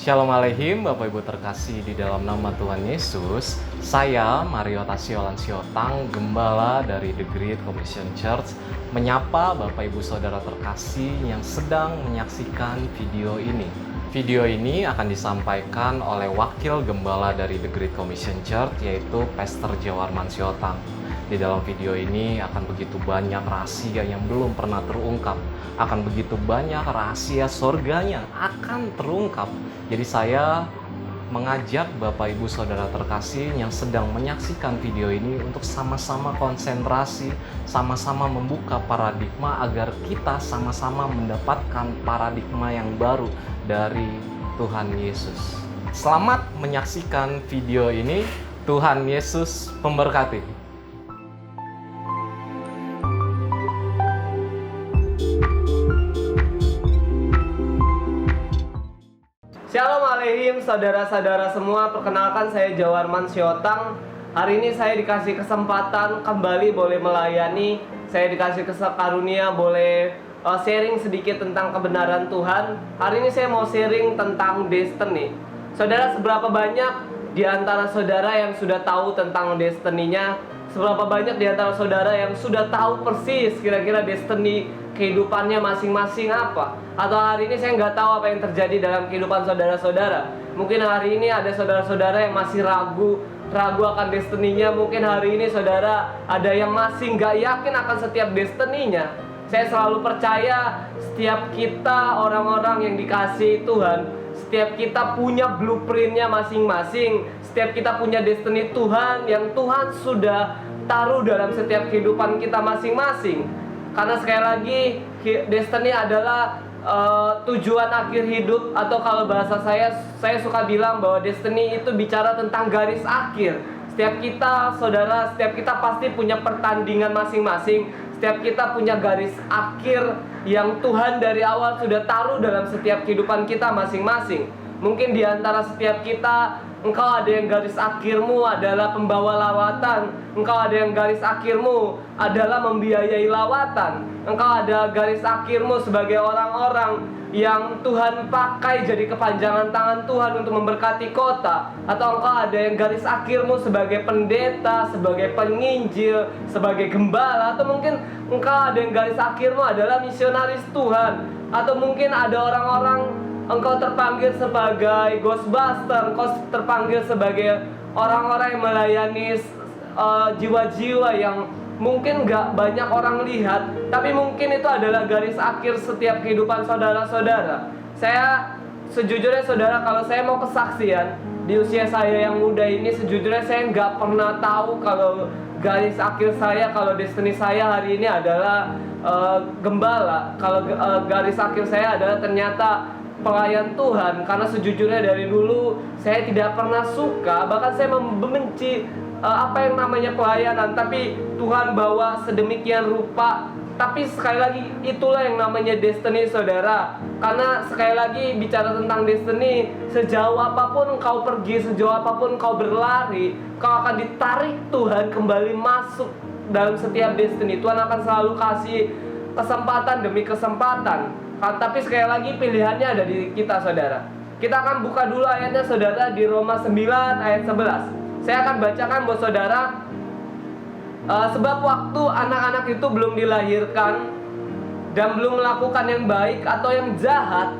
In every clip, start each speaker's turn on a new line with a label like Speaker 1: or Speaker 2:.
Speaker 1: Shalom Aleihim, Bapak Ibu terkasih di dalam nama Tuhan Yesus. Saya Mario Tasiolan Siotang, Gembala dari The Great Commission Church, menyapa Bapak Ibu Saudara terkasih yang sedang menyaksikan video ini. Video ini akan disampaikan oleh Wakil Gembala dari The Great Commission Church, yaitu Pastor Jawarman Siotang. Di dalam video ini akan begitu banyak rahasia yang belum pernah terungkap. Akan begitu banyak rahasia surganya akan terungkap. Jadi saya mengajak Bapak Ibu Saudara terkasih yang sedang menyaksikan video ini untuk sama-sama konsentrasi, sama-sama membuka paradigma agar kita sama-sama mendapatkan paradigma yang baru dari Tuhan Yesus. Selamat menyaksikan video ini. Tuhan Yesus memberkati.
Speaker 2: Shalom Aleihim, saudara-saudara semua. Perkenalkan, saya Jawarman Siotang. Hari ini saya dikasih kesempatan kembali boleh melayani. Saya dikasih karunia boleh sharing sedikit tentang kebenaran Tuhan. Hari ini saya mau sharing tentang destiny. Saudara, seberapa banyak di antara saudara yang sudah tahu tentang destiny-nya? Seberapa banyak di antara saudara yang sudah tahu persis kira-kira destiny kehidupannya masing-masing apa? Atau hari ini saya nggak tahu apa yang terjadi dalam kehidupan saudara-saudara. Mungkin hari ini ada saudara-saudara yang masih ragu akan destiny-nya. Mungkin hari ini saudara ada yang masih nggak yakin akan setiap destiny-nya. Saya selalu percaya setiap kita orang-orang yang dikasihi Tuhan, setiap kita punya blueprint-nya masing-masing. Setiap kita punya destiny Tuhan yang Tuhan sudah taruh dalam setiap kehidupan kita masing-masing. Karena sekali lagi, destiny adalah tujuan akhir hidup, atau kalau bahasa saya suka bilang bahwa destiny itu bicara tentang garis akhir. Setiap kita, saudara, setiap kita pasti punya pertandingan masing-masing. Setiap kita punya garis akhir yang Tuhan dari awal sudah taruh dalam setiap kehidupan kita masing-masing. Mungkin di antara setiap kita, engkau ada yang garis akhirmu adalah pembawa lawatan. Engkau ada yang garis akhirmu adalah membiayai lawatan. Engkau ada garis akhirmu sebagai orang-orang yang Tuhan pakai jadi kepanjangan tangan Tuhan untuk memberkati kota. Atau engkau ada yang garis akhirmu sebagai pendeta, sebagai penginjil, sebagai gembala. Atau mungkin engkau ada yang garis akhirmu adalah misionaris Tuhan. Atau mungkin ada orang-orang engkau terpanggil sebagai ghostbuster, engkau terpanggil sebagai orang-orang yang melayani jiwa-jiwa yang mungkin gak banyak orang lihat, tapi mungkin itu adalah garis akhir setiap kehidupan saudara-saudara. Saya sejujurnya saudara, kalau saya mau kesaksian di usia saya yang muda ini, sejujurnya saya gak pernah tahu kalau garis akhir saya, kalau destiny saya hari ini adalah gembala. Kalau garis akhir saya adalah ternyata pelayan Tuhan. Karena sejujurnya dari dulu saya tidak pernah suka, bahkan saya membenci apa yang namanya pelayanan. Tapi Tuhan bawa sedemikian rupa. Tapi sekali lagi, itulah yang namanya destiny, saudara. Karena sekali lagi bicara tentang destiny, sejauh apapun engkau pergi, sejauh apapun engkau berlari, kau akan ditarik Tuhan kembali masuk dalam setiap destiny. Tuhan akan selalu kasih kesempatan demi kesempatan. Tapi sekali lagi pilihannya ada di kita, saudara. Kita akan buka dulu ayatnya, saudara, di Roma 9 ayat 11. Saya akan bacakan buat saudara. Sebab waktu anak-anak itu belum dilahirkan dan belum melakukan yang baik atau yang jahat,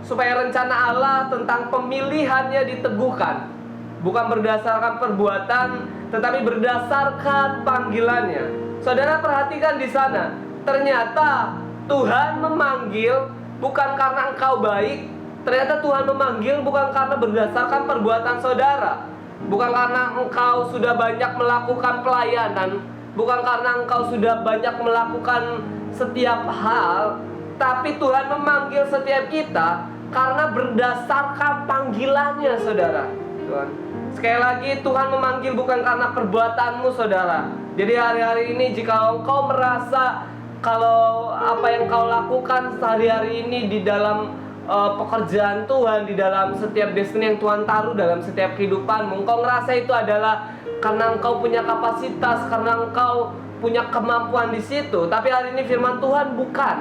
Speaker 2: supaya rencana Allah tentang pemilihannya diteguhkan, bukan berdasarkan perbuatan, tetapi berdasarkan panggilannya. Saudara, perhatikan di sana. Ternyata Tuhan memanggil bukan karena engkau baik. Ternyata Tuhan memanggil bukan karena berdasarkan perbuatan saudara. Bukan karena engkau sudah banyak melakukan pelayanan, bukan karena engkau sudah banyak melakukan setiap hal. Tapi Tuhan memanggil setiap kita karena berdasarkan panggilannya, saudara. Tuhan, sekali lagi, Tuhan memanggil bukan karena perbuatanmu, saudara. Jadi hari-hari ini jika engkau merasa kalau apa yang kau lakukan sehari-hari ini di dalam pekerjaan Tuhan, di dalam setiap destiny yang Tuhan taruh dalam setiap kehidupanmu, engkau ngerasa itu adalah karena engkau punya kapasitas, karena engkau punya kemampuan di situ. Tapi hari ini firman Tuhan bukan.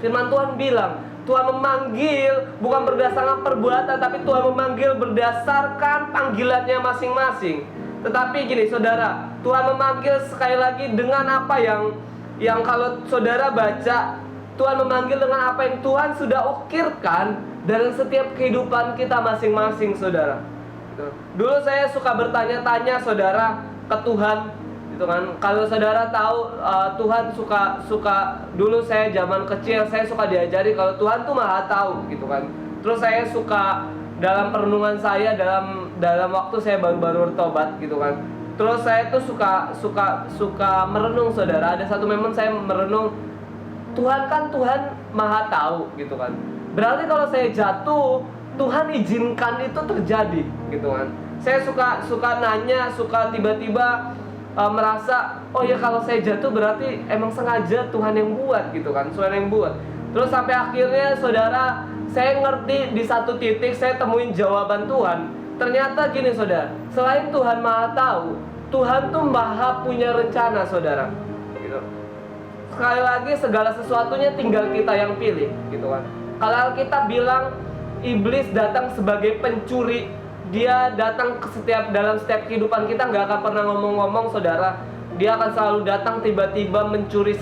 Speaker 2: Firman Tuhan bilang Tuhan memanggil bukan berdasarkan perbuatan, tapi Tuhan memanggil berdasarkan panggilannya masing-masing. Tetapi gini saudara, Tuhan memanggil sekali lagi dengan apa yang kalau saudara baca, Tuhan memanggil dengan apa yang Tuhan sudah ukirkan dalam setiap kehidupan kita masing-masing saudara. Dulu saya suka bertanya-tanya saudara ke Tuhan, gitu kan. Kalau saudara tahu Tuhan suka dulu saya zaman kecil saya suka diajari kalau Tuhan tuh Maha tahu, gitu kan. Terus saya suka dalam perenungan saya dalam waktu saya baru-baru bertobat, gitu kan. Terus saya tuh suka merenung saudara. Ada satu momen saya merenung, Tuhan Maha tahu, gitu kan. Berarti kalau saya jatuh, Tuhan izinkan itu terjadi, gitu kan. Saya suka nanya, suka tiba-tiba merasa, oh ya kalau saya jatuh berarti emang sengaja Tuhan yang buat, gitu kan. Tuhan yang buat. Terus sampai akhirnya saudara, saya ngerti di satu titik saya temuin jawaban Tuhan. Ternyata gini saudara, selain Tuhan Maha tahu, Tuhan tuh Maha punya rencana saudara, gitu. Sekali lagi segala sesuatunya tinggal kita yang pilih, gitu kan. Kalau kita bilang iblis datang sebagai pencuri, dia datang dalam setiap kehidupan kita, nggak akan pernah ngomong-ngomong saudara. Dia akan selalu datang tiba-tiba mencuri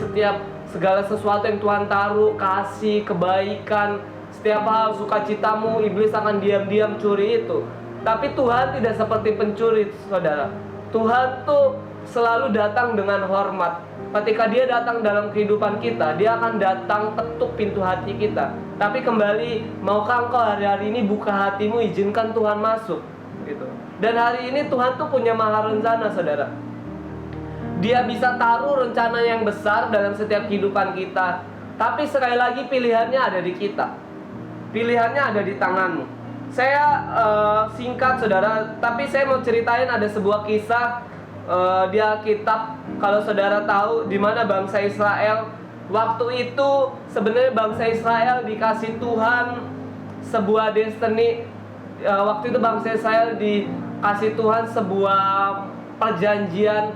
Speaker 2: segala sesuatu yang Tuhan taruh, kasih, kebaikan, setiap hal, sukacitamu. Iblis akan diam-diam curi itu. Tapi Tuhan tidak seperti pencuri saudara. Tuhan tuh selalu datang dengan hormat. Ketika dia datang dalam kehidupan kita, dia akan datang ketuk pintu hati kita. Tapi kembali, maukah engkau hari-hari ini buka hatimu, izinkan Tuhan masuk, gitu. Dan hari ini Tuhan tuh punya maha rencana saudara. Dia bisa taruh rencana yang besar dalam setiap kehidupan kita. Tapi sekali lagi pilihannya ada di kita. Pilihannya ada di tanganmu. Saya singkat saudara, tapi saya mau ceritain ada sebuah kisah di Alkitab. Kalau saudara tahu di mana bangsa Israel waktu itu, sebenarnya bangsa Israel dikasih Tuhan sebuah destiny. Waktu itu bangsa Israel dikasih Tuhan sebuah perjanjian.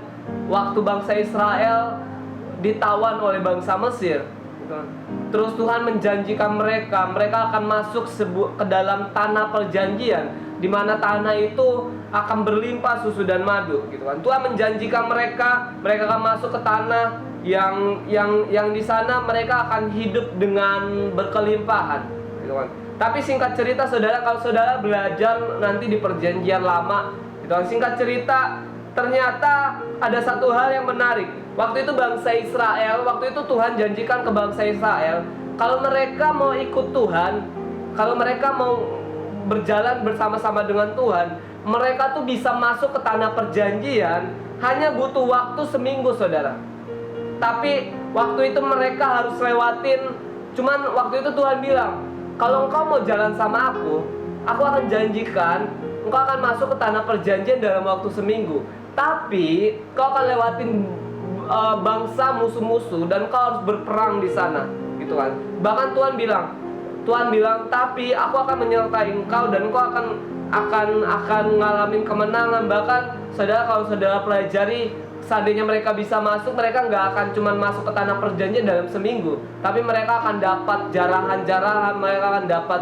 Speaker 2: Waktu bangsa Israel ditawan oleh bangsa Mesir, terus Tuhan menjanjikan mereka akan masuk ke dalam tanah perjanjian, di mana tanah itu akan berlimpah susu dan madu, gitu kan. Tuhan menjanjikan mereka akan masuk ke tanah yang di sana mereka akan hidup dengan berkelimpahan, gitu kan. Tapi singkat cerita saudara, kalau saudara belajar nanti di perjanjian lama, gitu kan, singkat cerita ternyata ada satu hal yang menarik. Waktu itu bangsa Israel, waktu itu Tuhan janjikan ke bangsa Israel, kalau mereka mau ikut Tuhan, kalau mereka mau berjalan bersama-sama dengan Tuhan, mereka tuh bisa masuk ke tanah perjanjian hanya butuh waktu seminggu saudara. Tapi waktu itu mereka harus lewatin, cuman waktu itu Tuhan bilang, kalau engkau mau jalan sama aku akan janjikan engkau akan masuk ke tanah perjanjian dalam waktu seminggu. Tapi kau akan lewatin bangsa musuh-musuh dan kau harus berperang di sana, gitu kan. Bahkan Tuhan bilang, tapi aku akan menyertai engkau dan engkau akan ngalamin kemenangan. Bahkan saudara, kalau saudara pelajari, seandainya mereka bisa masuk, mereka nggak akan cuma masuk ke tanah perjanjian dalam seminggu, tapi mereka akan dapat jarahan-jarahan, mereka akan dapat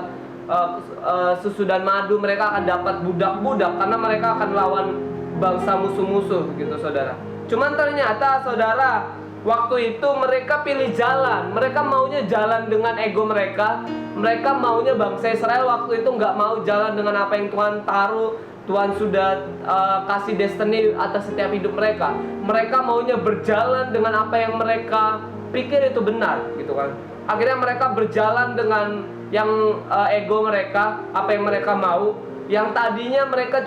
Speaker 2: susu dan madu, mereka akan dapat budak-budak karena mereka akan lawan bangsa musuh-musuh, gitu saudara. Cuman ternyata saudara, waktu itu mereka pilih jalan. Mereka maunya jalan dengan ego mereka. Mereka maunya bangsa Israel waktu itu nggak mau jalan dengan apa yang Tuhan taruh. Tuhan sudah kasih destiny atas setiap hidup mereka. Mereka maunya berjalan dengan apa yang mereka pikir itu benar, gitu kan. Akhirnya mereka berjalan dengan yang ego mereka, apa yang mereka mau. Yang tadinya mereka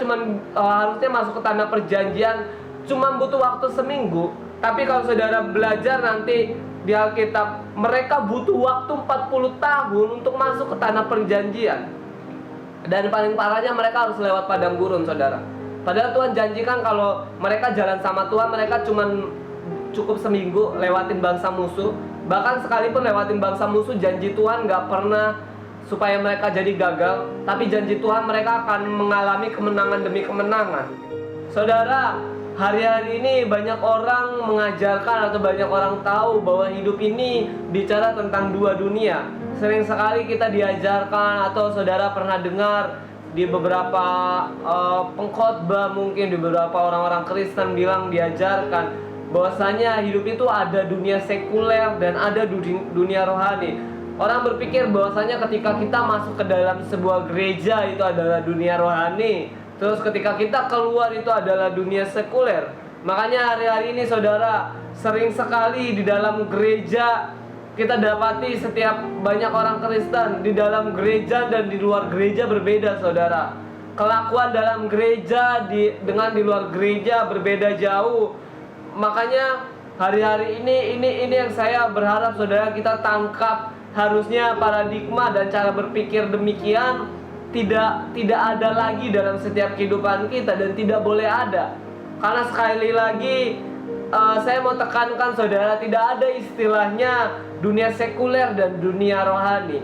Speaker 2: harusnya masuk ke tanah perjanjian cuma butuh waktu seminggu, tapi kalau saudara belajar nanti di Alkitab, mereka butuh waktu 40 tahun untuk masuk ke tanah perjanjian. Dan paling parahnya mereka harus lewat padang gurun saudara. Padahal Tuhan janjikan kalau mereka jalan sama Tuhan, mereka cuma cukup seminggu lewatin bangsa musuh. Bahkan sekalipun lewatin bangsa musuh, janji Tuhan gak pernah supaya mereka jadi gagal, tapi janji Tuhan mereka akan mengalami kemenangan demi kemenangan. Saudara, hari-hari ini banyak orang mengajarkan atau banyak orang tahu bahwa hidup ini bicara tentang dua dunia. sering sekali kita diajarkan atau saudara pernah dengar di beberapa pengkhotbah, mungkin di beberapa orang-orang Kristen bilang diajarkan bahwasanya hidup itu ada dunia sekuler dan ada dunia rohani. Orang berpikir bahwasanya ketika kita masuk ke dalam sebuah gereja itu adalah dunia rohani, terus ketika kita keluar itu adalah dunia sekuler. Makanya hari-hari ini saudara, sering sekali di dalam gereja kita dapati setiap banyak orang Kristen di dalam gereja dan di luar gereja berbeda, saudara. Kelakuan dalam gereja dengan di luar gereja berbeda jauh. Makanya hari-hari ini yang saya berharap saudara kita tangkap, harusnya paradigma dan cara berpikir demikian tidak ada lagi dalam setiap kehidupan kita dan tidak boleh ada. Karena sekali lagi saya mau tekankan saudara, tidak ada istilahnya dunia sekuler dan dunia rohani.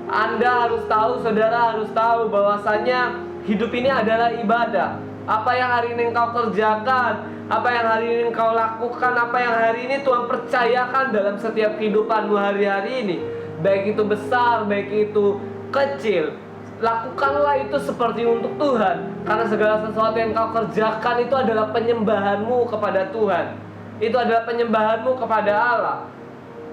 Speaker 2: Anda harus tahu, saudara harus tahu bahwasanya hidup ini adalah ibadah. Apa yang hari ini engkau kerjakan, apa yang hari ini engkau lakukan, apa yang hari ini Tuhan percayakan dalam setiap kehidupanmu hari-hari ini, baik itu besar, baik itu kecil, lakukanlah itu seperti untuk Tuhan. Karena segala sesuatu yang kau kerjakan itu adalah penyembahanmu kepada Tuhan. Itu adalah penyembahanmu kepada Allah.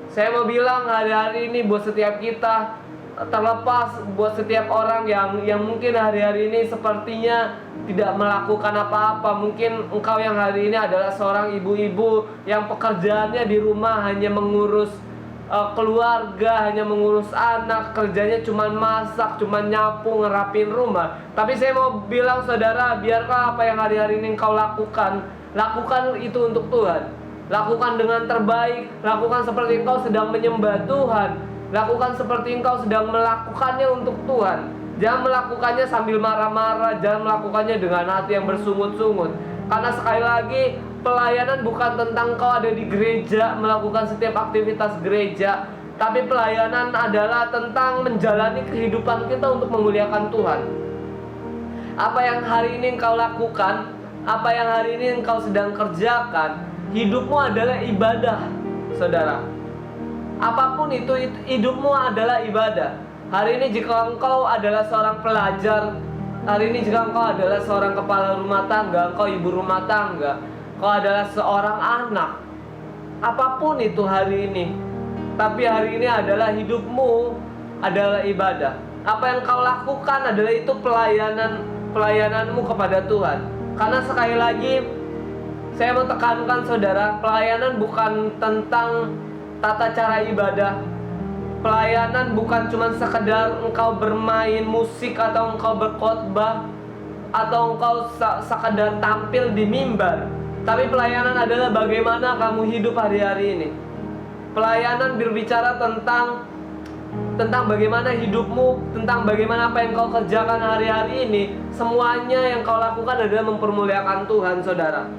Speaker 2: Saya mau bilang hari-hari ini buat setiap kita, terlepas buat setiap orang yang mungkin hari-hari ini sepertinya tidak melakukan apa-apa. Mungkin engkau yang hari ini adalah seorang ibu-ibu yang pekerjaannya di rumah hanya mengurus keluarga, hanya mengurus anak, kerjanya cuma masak, cuma nyapu, ngerapin rumah. Tapi saya mau bilang saudara, biarkah apa yang hari-hari ini engkau lakukan itu untuk Tuhan. Lakukan dengan terbaik, lakukan seperti engkau sedang menyembah Tuhan, lakukan seperti engkau sedang melakukannya untuk Tuhan. Jangan melakukannya sambil marah-marah, jangan melakukannya dengan hati yang bersungut-sungut. Karena sekali lagi, pelayanan bukan tentang kau ada di gereja, melakukan setiap aktivitas gereja, tapi pelayanan adalah tentang menjalani kehidupan kita untuk memuliakan Tuhan. Apa yang hari ini engkau lakukan, apa yang hari ini engkau sedang kerjakan, hidupmu adalah ibadah, saudara. Apapun itu hidupmu adalah ibadah. Hari ini jika engkau adalah seorang pelajar, hari ini jika engkau adalah seorang kepala rumah tangga, engkau ibu rumah tangga, kau adalah seorang anak, apapun itu hari ini, tapi hari ini adalah hidupmu adalah ibadah. Apa yang kau lakukan adalah itu pelayananmu kepada Tuhan. Karena sekali lagi saya mau tekankan saudara, pelayanan bukan tentang tata cara ibadah. Pelayanan bukan cuma sekedar engkau bermain musik atau engkau berkhotbah atau engkau sekedar tampil di mimbar. Tapi pelayanan adalah bagaimana kamu hidup hari-hari ini. Pelayanan berbicara tentang bagaimana hidupmu, tentang bagaimana apa yang kau kerjakan hari-hari ini. Semuanya yang kau lakukan adalah mempermuliakan Tuhan, saudara.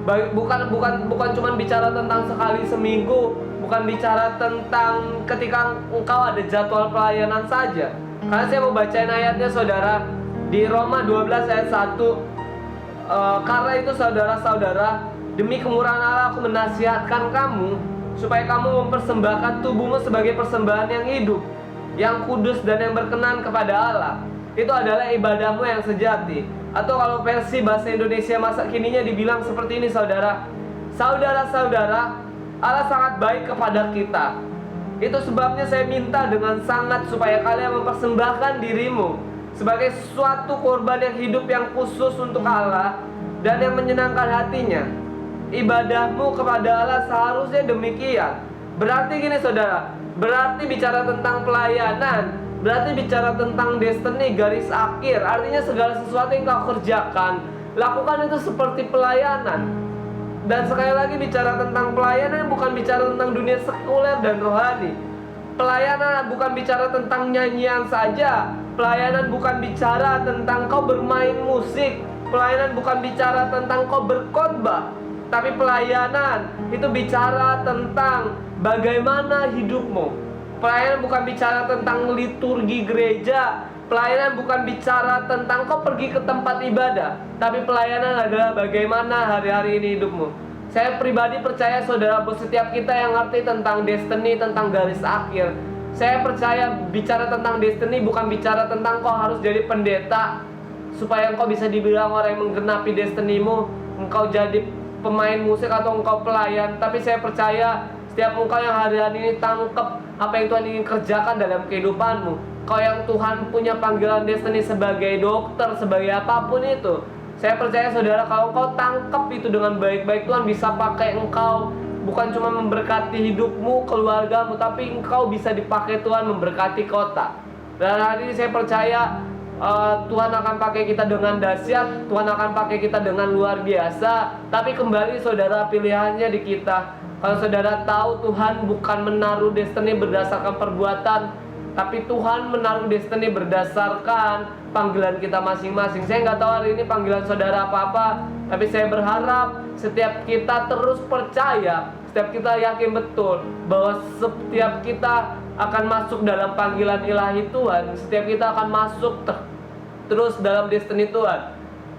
Speaker 2: Bukan cuma bicara tentang sekali seminggu, bukan bicara tentang ketika engkau ada jadwal pelayanan saja. Karena saya mau bacain ayatnya saudara, di Roma 12 ayat 1. Karena itu saudara-saudara, demi kemurahan Allah aku menasihatkan kamu supaya kamu mempersembahkan tubuhmu sebagai persembahan yang hidup, yang kudus dan yang berkenan kepada Allah. Itu adalah ibadahmu yang sejati. Atau kalau versi bahasa Indonesia masa kininya dibilang seperti ini saudara, saudara-saudara, Allah sangat baik kepada kita. Itu sebabnya saya minta dengan sangat supaya kalian mempersembahkan dirimu sebagai suatu korban yang hidup yang khusus untuk Allah dan yang menyenangkan hatinya. Ibadahmu kepada Allah seharusnya demikian. Berarti gini saudara, berarti bicara tentang pelayanan, berarti bicara tentang destiny, garis akhir. Artinya segala sesuatu yang kau kerjakan, lakukan itu seperti pelayanan. Dan sekali lagi bicara tentang pelayanan bukan bicara tentang dunia sekuler dan rohani. Pelayanan bukan bicara tentang nyanyian saja. Pelayanan bukan bicara tentang kau bermain musik. Pelayanan bukan bicara tentang kau berkhotbah. Tapi pelayanan itu bicara tentang bagaimana hidupmu. Pelayanan bukan bicara tentang liturgi gereja. Pelayanan bukan bicara tentang kau pergi ke tempat ibadah. Tapi pelayanan adalah bagaimana hari-hari ini hidupmu. Saya pribadi percaya saudara, buat setiap kita yang ngerti tentang destiny, tentang garis akhir, Saya percaya bicara tentang destiny bukan bicara tentang kau harus jadi pendeta supaya engkau bisa dibilang orang yang menggenapi destinimu, engkau jadi pemain musik atau engkau pelayan. Tapi saya percaya setiap engkau yang hari-hari ini tangkap apa yang Tuhan ingin kerjakan dalam kehidupanmu, kau yang Tuhan punya panggilan destiny sebagai dokter, sebagai apapun itu, saya percaya saudara, kalau engkau tangkap itu dengan baik-baik, Tuhan bisa pakai engkau. Bukan cuma memberkati hidupmu, keluargamu, tapi engkau bisa dipakai Tuhan memberkati kota. Dan hari ini saya percaya Tuhan akan pakai kita dengan dahsyat, Tuhan akan pakai kita dengan luar biasa. Tapi kembali saudara, pilihannya di kita. Kalau saudara tahu Tuhan bukan menaruh destiny berdasarkan perbuatan, tapi Tuhan menaruh destiny berdasarkan panggilan kita masing-masing. Saya nggak tahu hari ini panggilan saudara apa-apa, tapi saya berharap setiap kita terus percaya, setiap kita yakin betul bahwa setiap kita akan masuk dalam panggilan ilahi Tuhan. Setiap kita akan masuk terus dalam destiny Tuhan.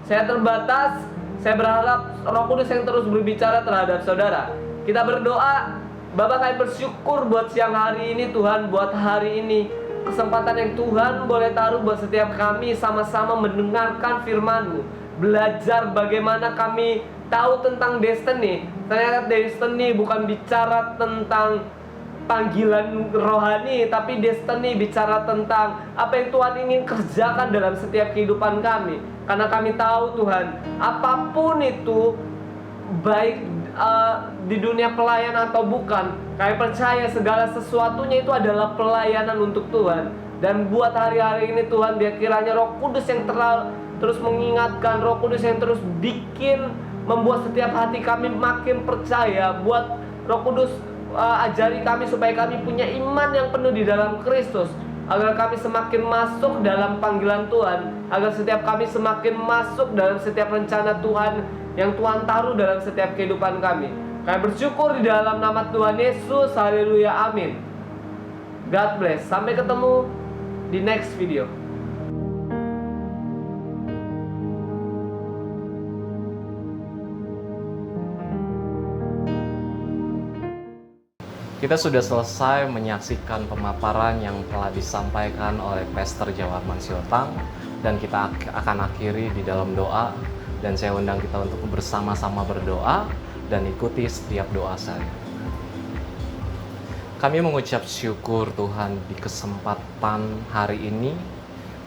Speaker 2: Saya terbatas, saya berharap Roh Kudus yang terus berbicara terhadap saudara. Kita berdoa, Bapak, kami bersyukur buat siang hari ini Tuhan, buat hari ini, kesempatan yang Tuhan boleh taruh buat setiap kami sama-sama mendengarkan firman-Mu, belajar bagaimana kami tahu tentang destiny. Ternyata destiny bukan bicara tentang panggilan rohani, tapi destiny bicara tentang apa yang Tuhan ingin kerjakan dalam setiap kehidupan kami. Karena kami tahu Tuhan, apapun itu, baik di dunia pelayan atau bukan, kami percaya segala sesuatunya itu adalah pelayanan untuk Tuhan. Dan buat hari-hari ini Tuhan, biar kiranya Roh Kudus yang terus mengingatkan, Roh Kudus yang terus membuat setiap hati kami makin percaya. Buat Roh Kudus ajari kami supaya kami punya iman yang penuh di dalam Kristus, agar kami semakin masuk dalam panggilan Tuhan, agar setiap kami semakin masuk dalam setiap rencana Tuhan yang Tuhan taruh dalam setiap kehidupan kami. Kami bersyukur di dalam nama Tuhan Yesus. Haleluya, amin. God bless. Sampai ketemu di next video.
Speaker 1: Kita sudah selesai menyaksikan pemaparan yang telah disampaikan oleh Pastor Jawarman Siotang, dan kita akan akhiri di dalam doa. Dan saya undang kita untuk bersama-sama berdoa dan ikuti setiap doa saya. Kami mengucap syukur Tuhan di kesempatan hari ini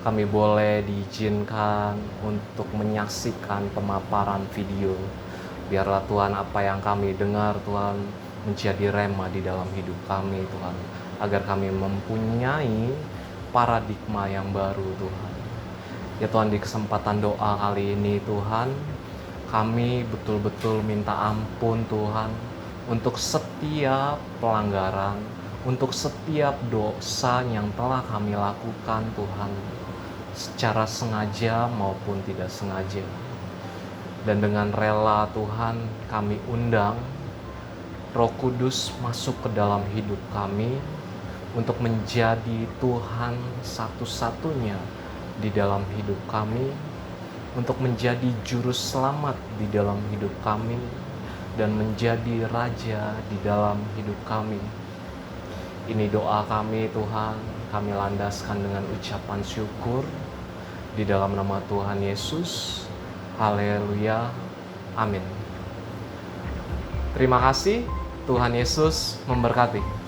Speaker 1: kami boleh diizinkan untuk menyaksikan pemaparan video. Biarlah Tuhan apa yang kami dengar Tuhan menjadi rema di dalam hidup kami Tuhan, agar kami mempunyai paradigma yang baru Tuhan. Ya Tuhan, di kesempatan doa kali ini Tuhan, kami betul-betul minta ampun Tuhan untuk setiap pelanggaran, untuk setiap dosa yang telah kami lakukan Tuhan, secara sengaja maupun tidak sengaja. Dan dengan rela Tuhan, kami undang Roh Kudus masuk ke dalam hidup kami untuk menjadi Tuhan satu-satunya di dalam hidup kami, untuk menjadi juru selamat di dalam hidup kami, dan menjadi Raja di dalam hidup kami. Ini doa kami Tuhan, kami landaskan dengan ucapan syukur di dalam nama Tuhan Yesus. Haleluya, amin. Terima kasih, Tuhan Yesus memberkati.